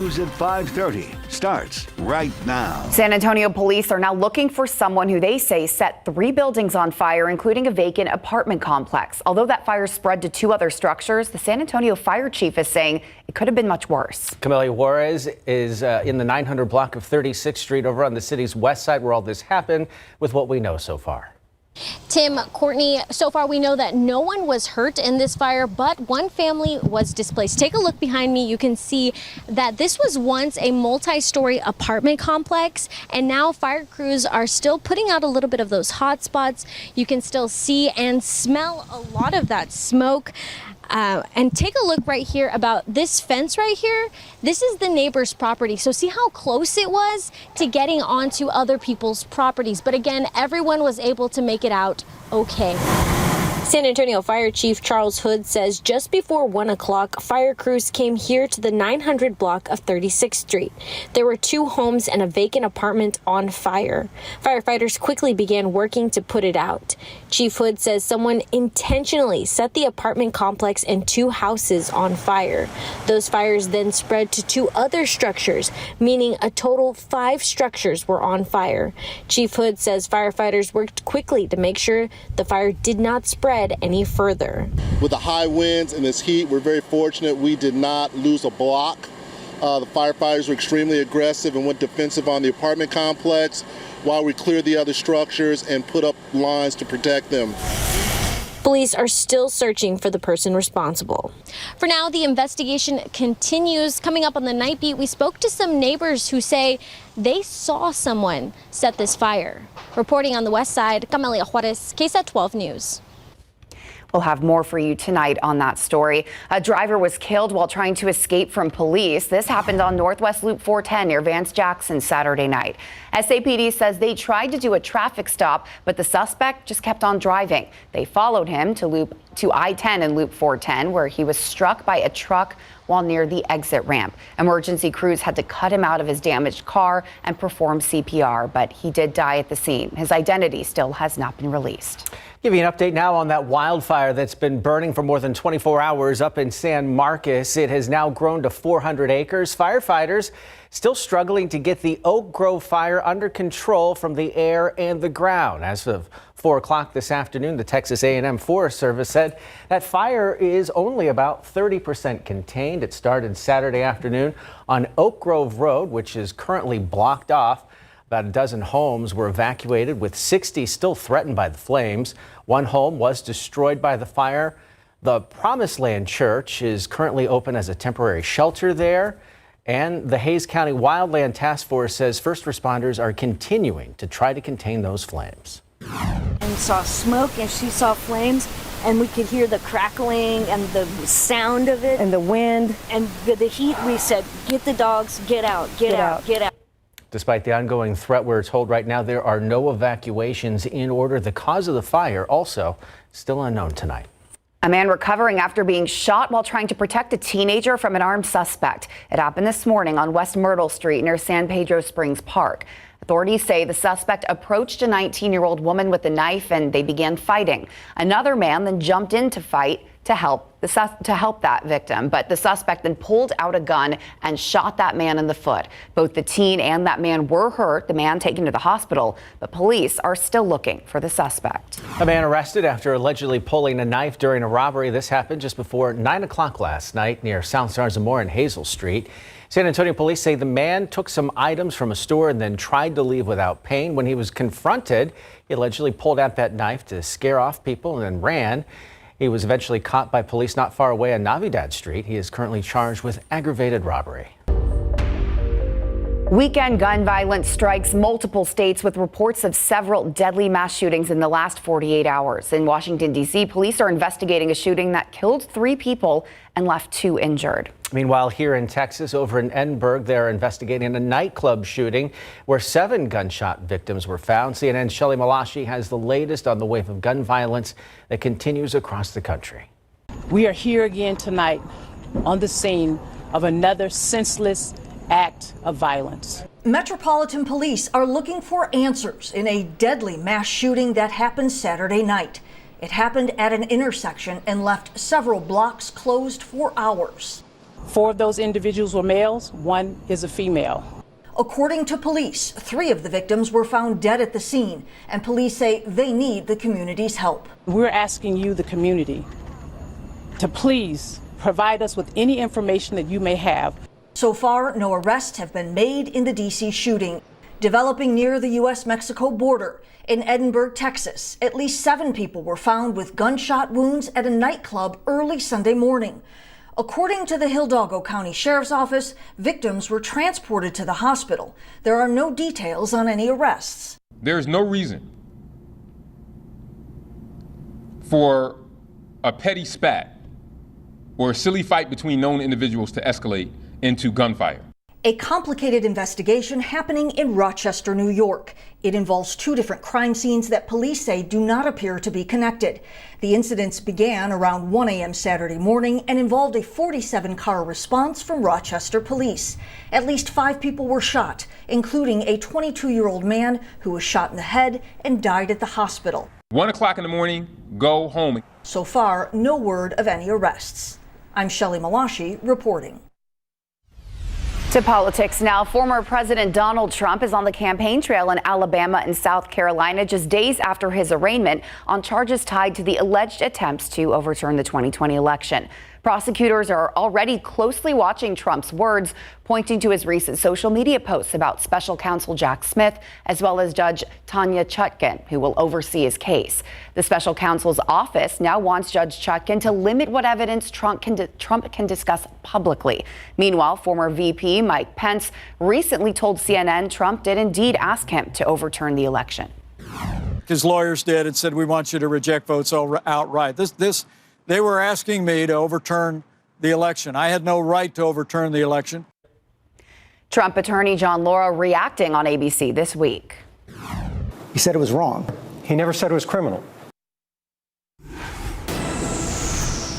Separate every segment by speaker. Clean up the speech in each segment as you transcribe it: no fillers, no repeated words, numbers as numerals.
Speaker 1: News at 5:30 starts right now.
Speaker 2: San Antonio police are now looking for someone who they say set 3 buildings on fire, including a vacant apartment complex. Although that fire spread to 2 other structures, the San Antonio fire chief is saying it could have been much worse.
Speaker 3: Camelia Juarez is in the 900 block of 36th Street over on the city's west side where all this happened with what we know so far.
Speaker 4: Tim, Courtney, so far we know that no one was hurt in this fire, but one family was displaced. Take a look behind me. You can see that this was once a multi-story apartment complex, and now fire crews are still putting out a little bit of those hot spots. You can still see and smell a lot of that smoke. And take a look right here about this fence right here. This is the neighbor's property. So see how close it was to getting onto other people's properties. But again, everyone was able to make it out okay. San Antonio Fire Chief Charles Hood says just before 1 o'clock, fire crews came here to the 900 block of 36th Street. There were 2 homes and a vacant apartment on fire. Firefighters quickly began working to put it out. Chief Hood says someone intentionally set the apartment complex and 2 houses on fire. Those fires then spread to 2 other structures, meaning a total 5 structures were on fire. Chief Hood says firefighters worked quickly to make sure the fire did not spread any further.
Speaker 5: With the high winds and this heat, we're very fortunate we did not lose a block. The firefighters were extremely aggressive and went defensive on the apartment complex while we cleared the other structures and put up lines to protect them.
Speaker 4: Police are still searching for the person responsible. For now, the investigation continues. Coming up on the Night Beat, we spoke to some neighbors who say they saw someone set this fire. Reporting on the west side, Camelia Juarez, KSAT 12 News.
Speaker 2: We'll have more for you tonight on that story. A driver was killed while trying to escape from police. This happened on Northwest Loop 410 near Vance Jackson Saturday night. SAPD says they tried to do a traffic stop, but the suspect just kept on driving. They followed him to I-10 and Loop 410, where he was struck by a truck while near the exit ramp. Emergency crews had to cut him out of his damaged car and perform CPR, but he did die at the scene. His identity still has not been released.
Speaker 3: Give you an update now on that wildfire that's been burning for more than 24 hours up in San Marcos. It has now grown to 400 acres. Firefighters still struggling to get the Oak Grove fire under control from the air and the ground. As of 4 o'clock this afternoon, the Texas A&M Forest Service said that fire is only about 30% contained. It started Saturday afternoon on Oak Grove Road, which is currently blocked off. About a dozen homes were evacuated, with 60 still threatened by the flames. 1 home was destroyed by the fire. The Promised Land Church is currently open as a temporary shelter there. And the Hays County Wildland Task Force says first responders are continuing to try to contain those flames.
Speaker 6: And saw smoke and she saw flames, and we could hear the crackling and the sound of it.
Speaker 7: And the wind.
Speaker 6: And the heat, we said, get the dogs, get out, get out, get out.
Speaker 3: Despite the ongoing threat, we're told right now there are no evacuations in order. The cause of the fire also still unknown tonight.
Speaker 2: A man recovering after being shot while trying to protect a teenager from an armed suspect. It happened this morning on West Myrtle Street near San Pedro Springs Park. Authorities say the suspect approached a 19-year-old woman with a knife and they began fighting. Another man then jumped in to fight to help that victim, but the suspect then pulled out a gun and shot that man in the foot. Both the teen and that man were hurt, the man taken to the hospital, but police are still looking for the suspect.
Speaker 3: A man arrested after allegedly pulling a knife during a robbery. This happened just before 9 o'clock last night near South Zarzamora and Hazel Street. San Antonio police say the man took some items from a store and then tried to leave without paying. When he was confronted, he allegedly pulled out that knife to scare off people and then ran. He was eventually caught by police not far away on Navidad Street. He is currently charged with aggravated robbery.
Speaker 2: Weekend gun violence strikes multiple states with reports of several deadly mass shootings in the last 48 hours. In Washington, D.C., police are investigating a shooting that killed 3 people and left 2 injured.
Speaker 3: Meanwhile, here in Texas, over in Edinburgh, they're investigating a nightclub shooting where 7 gunshot victims were found. CNN's Shelley Malashi has the latest on the wave of gun violence that continues across the country.
Speaker 8: We are here again tonight on the scene of another senseless act of violence.
Speaker 9: Metropolitan Police are looking for answers in a deadly mass shooting that happened Saturday night. It happened at an intersection and left several blocks closed for hours.
Speaker 8: 4 of those individuals were males, 1 is a female.
Speaker 9: According to police, 3 of the victims were found dead at the scene, and police say they need the community's help.
Speaker 8: We're asking you, the community, to please provide us with any information that you may have.
Speaker 9: So far, no arrests have been made in the D.C. shooting. Developing near the U.S.-Mexico border. In Edinburgh, Texas, at least 7 people were found with gunshot wounds at a nightclub early Sunday morning. According to the Hidalgo County Sheriff's Office, victims were transported to the hospital. There are no details on any arrests.
Speaker 7: There's no reason for a petty spat or a silly fight between known individuals to escalate into gunfire.
Speaker 9: A complicated investigation happening in Rochester, New York. It involves 2 different crime scenes that police say do not appear to be connected. The incidents began around 1 a.m. Saturday morning and involved a 47-car response from Rochester police. At least 5 people were shot, including a 22-year-old man who was shot in the head and died at the hospital.
Speaker 7: 1 o'clock in the morning, go home.
Speaker 9: So far, no word of any arrests. I'm Shelley Malashi reporting.
Speaker 2: To politics now. Former President Donald Trump is on the campaign trail in Alabama and South Carolina just days after his arraignment on charges tied to the alleged attempts to overturn the 2020 election. Prosecutors are already closely watching Trump's words, pointing to his recent social media posts about special counsel Jack Smith, as well as Judge Tanya Chutkan, who will oversee his case. The special counsel's office now wants Judge Chutkan to limit what evidence Trump can discuss publicly. Meanwhile, former VP Mike Pence recently told CNN Trump did indeed ask him to overturn the election.
Speaker 10: His lawyers did and said, we want you to reject votes outright. They were asking me to overturn the election. I had no right to overturn the election.
Speaker 2: Trump attorney John Laura reacting on ABC this week.
Speaker 11: He said it was wrong. He never said it was criminal.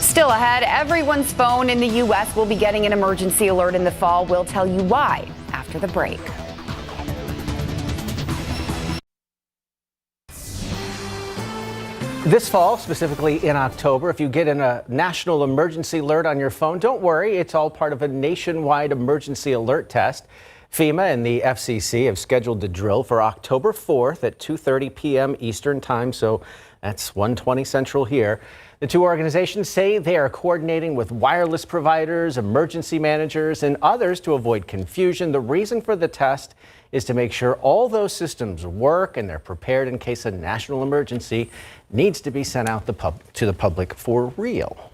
Speaker 2: Still ahead, everyone's phone in the U.S. will be getting an emergency alert in the fall. We'll tell you why after the break.
Speaker 3: This fall, specifically in October, if you get a national emergency alert on your phone, don't worry. It's all part of a nationwide emergency alert test. FEMA and the FCC have scheduled the drill for October 4th at 2:30 p.m. Eastern Time, so that's 1:20 Central here. The 2 organizations say they are coordinating with wireless providers, emergency managers, and others to avoid confusion. The reason for the test is to make sure all those systems work and they're prepared in case a national emergency needs to be sent out to the public for real.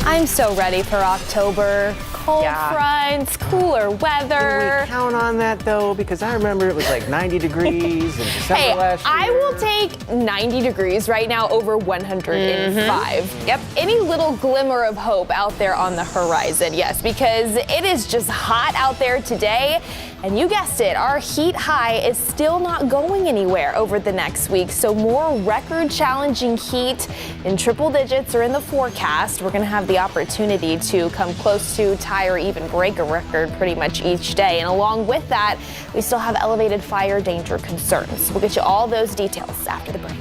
Speaker 12: I'm so ready for October. Cold fronts, cooler weather.
Speaker 3: Can we count on that, though? Because I remember it was like 90 degrees in December last year.
Speaker 12: I will take 90 degrees right now over 105. Yep. Any little glimmer of hope out there on the horizon, yes, because it is just hot out there today. And you guessed it, our heat high is still not going anywhere over the next week. So more record-challenging heat in triple digits are in the forecast. We're going to have the opportunity to come close to, tie, or even break a record pretty much each day. And along with that, we still have elevated fire danger concerns. We'll get you all those details after the break.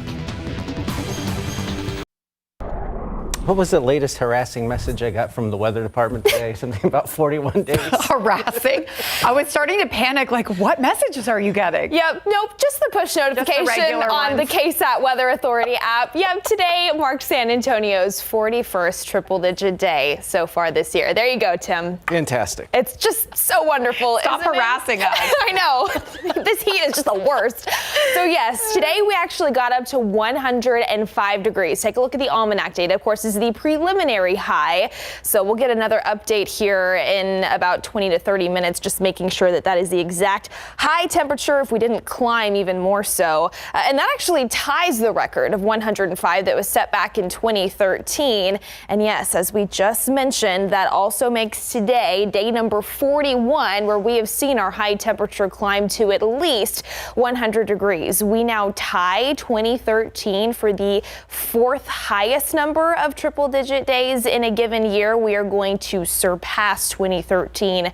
Speaker 3: What was the latest harassing message I got from the weather department today? Something about 41 days.
Speaker 2: Harassing? I was starting to panic, like, what messages are you getting?
Speaker 12: Yep, nope, just the push notification on the KSAT Weather Authority app. Yep, today marked San Antonio's 41st triple-digit day so far this year. There you go, Tim.
Speaker 3: Fantastic.
Speaker 12: It's just so wonderful.
Speaker 2: Stop harassing us.
Speaker 12: I know. This heat is just the worst. So yes, today we actually got up to 105 degrees. Take a look at the almanac data. Of course, this is the preliminary high. So we'll get another update here in about 20 to 30 minutes, just making sure that that is the exact high temperature if we didn't climb even more so. And that actually ties the record of 105 that was set back in 2013. And yes, as we just mentioned, that also makes today day number 41, where we have seen our high temperature climb to at least 100 degrees. We now tie 2013 for the 4th highest number of triple-digit days in a given year. We are going to surpass 2013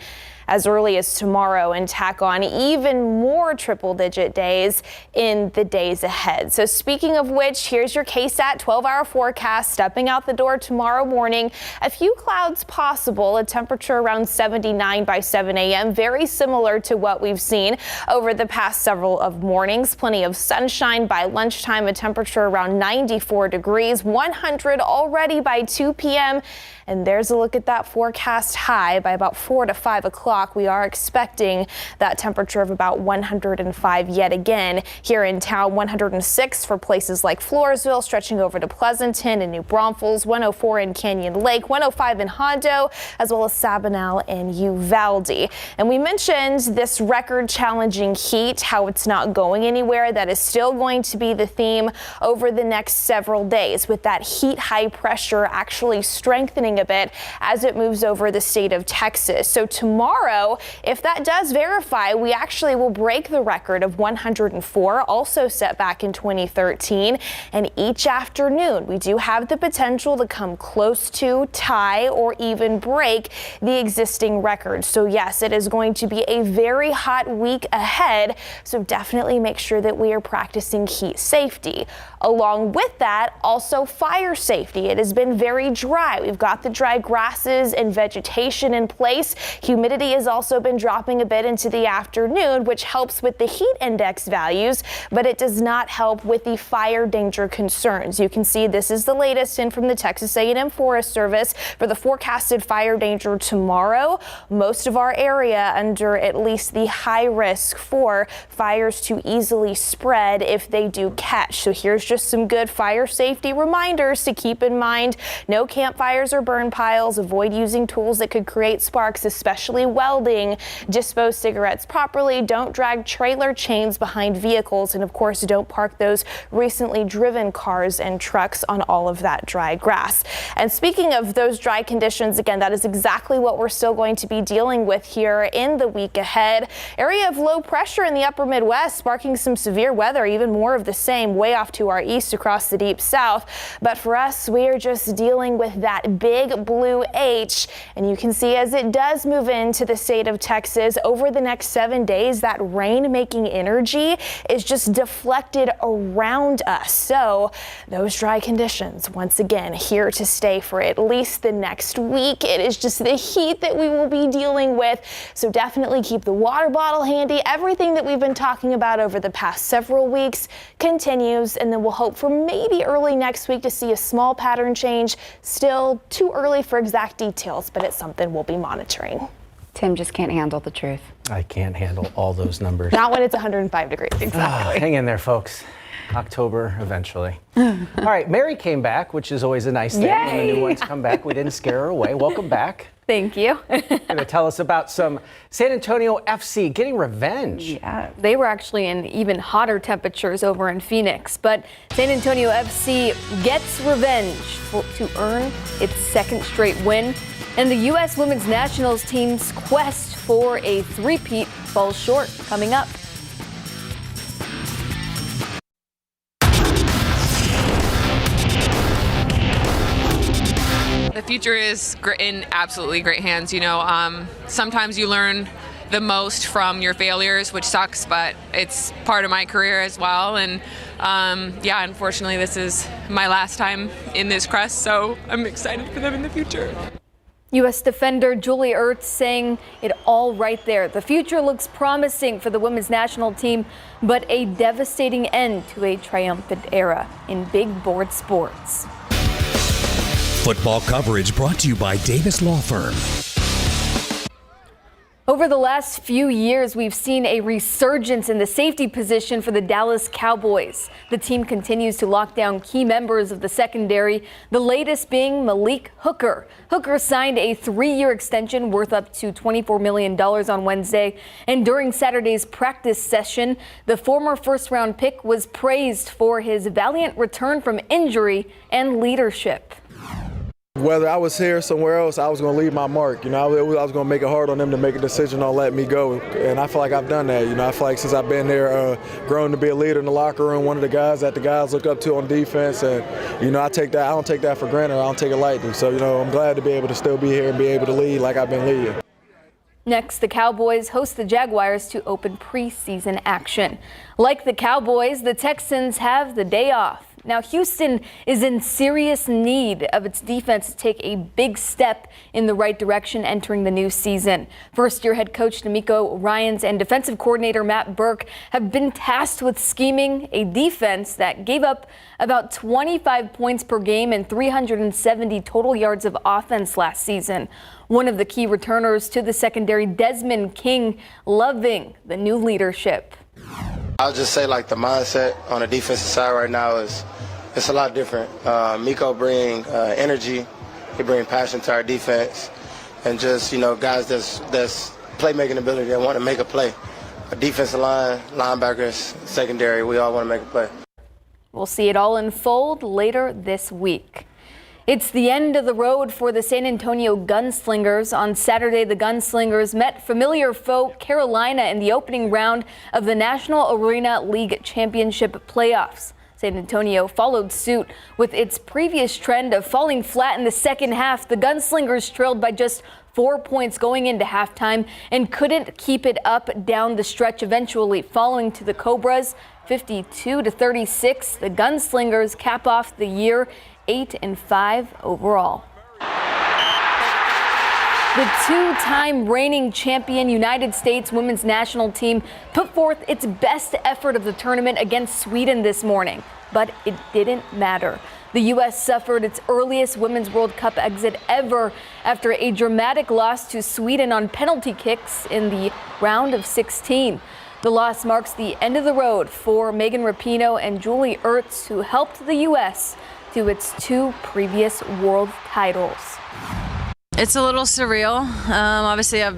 Speaker 12: as early as tomorrow and tack on even more triple-digit days in the days ahead. So speaking of which, here's your KSAT 12-hour forecast. Stepping out the door tomorrow morning, a few clouds possible, a temperature around 79 by 7 a.m., very similar to what we've seen over the past several of mornings. Plenty of sunshine by lunchtime, a temperature around 94 degrees, 100 already by 2 p.m. And there's a look at that forecast high by about 4 to 5 o'clock. We are expecting that temperature of about 105 yet again here in town. 106 for places like Floresville, stretching over to Pleasanton and New Braunfels, 104 in Canyon Lake, 105 in Hondo, as well as Sabinal and Uvalde. And we mentioned this record challenging heat, how it's not going anywhere. That is still going to be the theme over the next several days, with that heat high pressure actually strengthening a bit as it moves over the state of Texas. So tomorrow, if that does verify, we actually will break the record of 104, also set back in 2013. And each afternoon, we do have the potential to come close to, tie, or even break the existing record. So yes, it is going to be a very hot week ahead. So definitely make sure that we are practicing heat safety. Along with that, also fire safety. It has been very dry. We've got the dry grasses and vegetation in place. Humidity has also been dropping a bit into the afternoon, which helps with the heat index values, but it does not help with the fire danger concerns. You can see this is the latest in from the Texas A&M Forest Service for the forecasted fire danger tomorrow. Most of our area under at least the high risk for fires to easily spread if they do catch. So here's just some good fire safety reminders to keep in mind. No campfires or burn piles. Avoid using tools that could create sparks, especially welding. Dispose cigarettes properly. Don't drag trailer chains behind vehicles. And of course, don't park those recently driven cars and trucks on all of that dry grass. And speaking of those dry conditions, again, that is exactly what we're still going to be dealing with here in the week ahead. Area of low pressure in the upper Midwest sparking some severe weather, even more of the same way off to our east across the deep south. But for us, we are just dealing with that big blue H. And you can see as it does move into the state of Texas over the next 7 days, that rain making energy is just deflected around us. So those dry conditions, once again, here to stay for at least the next week. It is just the heat that we will be dealing with. So definitely keep the water bottle handy. Everything that we've been talking about over the past several weeks continues, and then we'll hope for maybe early next week to see a small pattern change. Still too early for exact details, but it's something we'll be monitoring.
Speaker 2: Tim just can't handle the truth.
Speaker 3: I can't handle all those numbers.
Speaker 12: Not when it's 105 degrees. Exactly.
Speaker 3: Hang in there, folks. October eventually. All right, Mary came back, which is always a nice thing.
Speaker 2: Yay!
Speaker 3: When the new ones come back, we didn't scare her away. Welcome back.
Speaker 13: Thank you.
Speaker 3: Going to tell us about some San Antonio FC getting revenge.
Speaker 13: Yeah, they were actually in even hotter temperatures over in Phoenix, but San Antonio FC gets revenge to earn its second straight win, and the U.S. women's nationals team's quest for a three-peat falls short. Coming up.
Speaker 14: The future is in absolutely great hands. You know, sometimes you learn the most from your failures, which sucks, but it's part of my career as well. And yeah, unfortunately, this is my last time in this crest, so I'm excited for them in the future.
Speaker 13: U.S. defender Julie Ertz saying it all right there. The future looks promising for the women's national team, but a devastating end to a triumphant era in big board sports.
Speaker 15: Football coverage brought to you by Davis Law Firm.
Speaker 13: Over the last few years, we've seen a resurgence in the safety position for the Dallas Cowboys. The team continues to lock down key members of the secondary, the latest being Malik Hooker. Hooker signed a 3-year extension worth up to $24 million on Wednesday. And during Saturday's practice session, the former first-round pick was praised for his valiant return from injury and leadership.
Speaker 16: Whether I was here or somewhere else, I was going to leave my mark. You know, I was going to make it hard on them to make a decision on letting me go. And I feel like I've done that. You know, I feel like since I've been there, grown to be a leader in the locker room, one of the guys that the guys look up to on defense. And, you know, I don't take that for granted. I don't take it lightly. So, you know, I'm glad to be able to still be here and be able to lead like I've been leading.
Speaker 13: Next, the Cowboys host the Jaguars to open preseason action. Like the Cowboys, the Texans have the day off. Now, Houston is in serious need of its defense to take a big step in the right direction entering the new season. First-year head coach D'Amico Ryans and defensive coordinator Matt Burke have been tasked with scheming a defense that gave up about 25 points per game and 370 total yards of offense last season. One of the key returners to the secondary, Desmond King, loving the new leadership.
Speaker 17: I'll just say, like, the mindset on the defensive side right now it's a lot different. Miko bring energy, he bring passion to our defense, and just, you know, guys that's playmaking ability that want to make a play. A defensive line, linebackers, secondary, we all want to make a play.
Speaker 13: We'll see it all unfold later this week. It's the end of the road for the San Antonio Gunslingers. On Saturday, the Gunslingers met familiar foe Carolina in the opening round of the National Arena League Championship playoffs. San Antonio followed suit with its previous trend of falling flat in the second half. The Gunslingers trailed by just 4 points going into halftime and couldn't keep it up down the stretch, eventually falling to the Cobras 52-36. The Gunslingers cap off the year 8-5 overall. The two-time reigning champion United States women's national team put forth its best effort of the tournament against Sweden this morning, but it didn't matter. The U.S. suffered its earliest Women's World Cup exit ever after a dramatic loss to Sweden on penalty kicks in the round of 16. The loss marks the end of the road for Megan Rapinoe and Julie Ertz, who helped the U.S. to its two previous world titles.
Speaker 18: It's a little surreal. Obviously, I,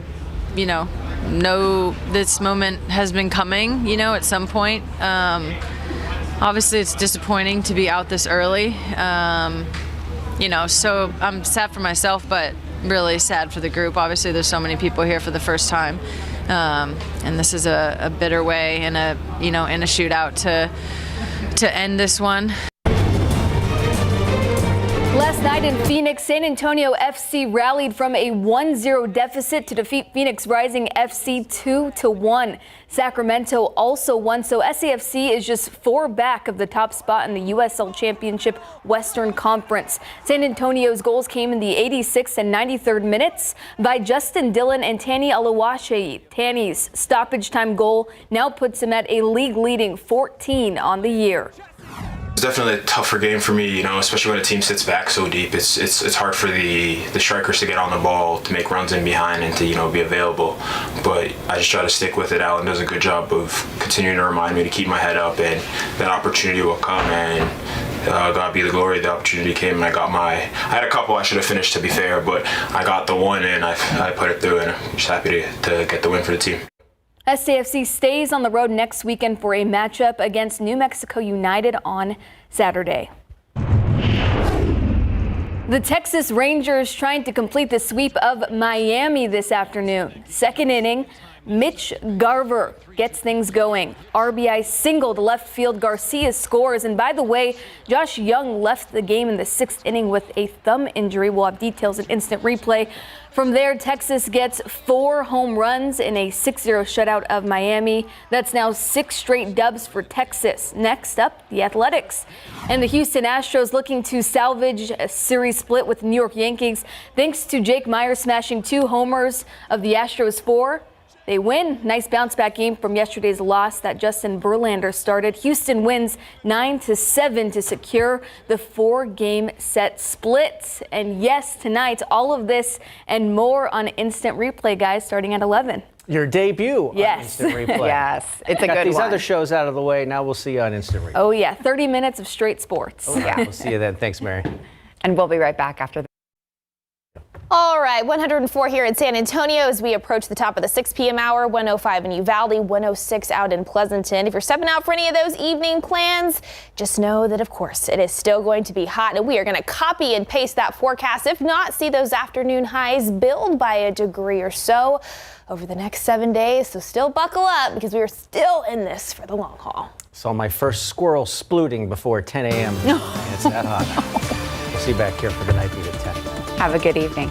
Speaker 18: know this moment has been coming, at some point. Obviously, it's disappointing to be out this early. So I'm sad for myself, but really sad for the group. Obviously, there's so many people here for the first time. And this is a bitter way in a shootout to end this one.
Speaker 13: Last night in Phoenix, San Antonio FC rallied from a 1-0 deficit to defeat Phoenix Rising FC 2-1. Sacramento also won, so SAFC is just 4 back of the top spot in the USL Championship Western Conference. San Antonio's goals came in the 86th and 93rd minutes by Justin Dillon and Tani Alawashi. Tani's stoppage time goal now puts him at a league-leading 14 on the year.
Speaker 19: It's definitely a tougher game for me, especially when a team sits back so deep. It's hard for the strikers to get on the ball, to make runs in behind, and to be available. But I just try to stick with it. Alan does a good job of continuing to remind me to keep my head up, and that opportunity will come. And God be the glory, the opportunity came, and I had a couple I should have finished, to be fair, but I got the one, and I put it through, and I'm just happy to get the win for the team.
Speaker 13: SAFC stays on the road next weekend for a matchup against New Mexico United on Saturday. The Texas Rangers trying to complete the sweep of Miami this afternoon. Second inning, Mitch Garver gets things going. RBI single to left field. Garcia scores. And by the way, Josh Young left the game in the 6th inning with a thumb injury. We'll have details in instant replay. From there, Texas gets 4 home runs in a 6-0 shutout of Miami. That's now 6 straight dubs for Texas. Next up, the Athletics. And the Houston Astros looking to salvage a series split with the New York Yankees. Thanks to Jake Meyer smashing 2 homers of the Astros 4. They win. Nice bounce back game from yesterday's loss that Justin Verlander started. Houston wins 9-7 to secure the 4-game set split. And yes, tonight, all of this and more on Instant Replay, guys, starting at 11.
Speaker 3: Your debut on Instant Replay.
Speaker 2: Yes, it's a
Speaker 3: Got
Speaker 2: good
Speaker 3: these
Speaker 2: one.
Speaker 3: other shows out of the way. Now we'll see you on Instant Replay.
Speaker 13: Oh, yeah. 30 minutes of straight sports.
Speaker 3: Oh, yeah. We'll see you then. Thanks, Mary.
Speaker 2: And we'll be right back after the
Speaker 12: All right, 104 here in San Antonio as we approach the top of the 6 p.m. hour, 105 in Uvalde, 106 out in Pleasanton. If you're stepping out for any of those evening plans, just know that, of course, it is still going to be hot, and we are going to copy and paste that forecast. If not, see those afternoon highs build by a degree or so over the next 7 days. So still buckle up because we are still in this for the long haul.
Speaker 3: Saw my first squirrel splooting before 10 a.m. It's that hot. We'll see you back here for the night beat at 10.
Speaker 2: Have a good evening.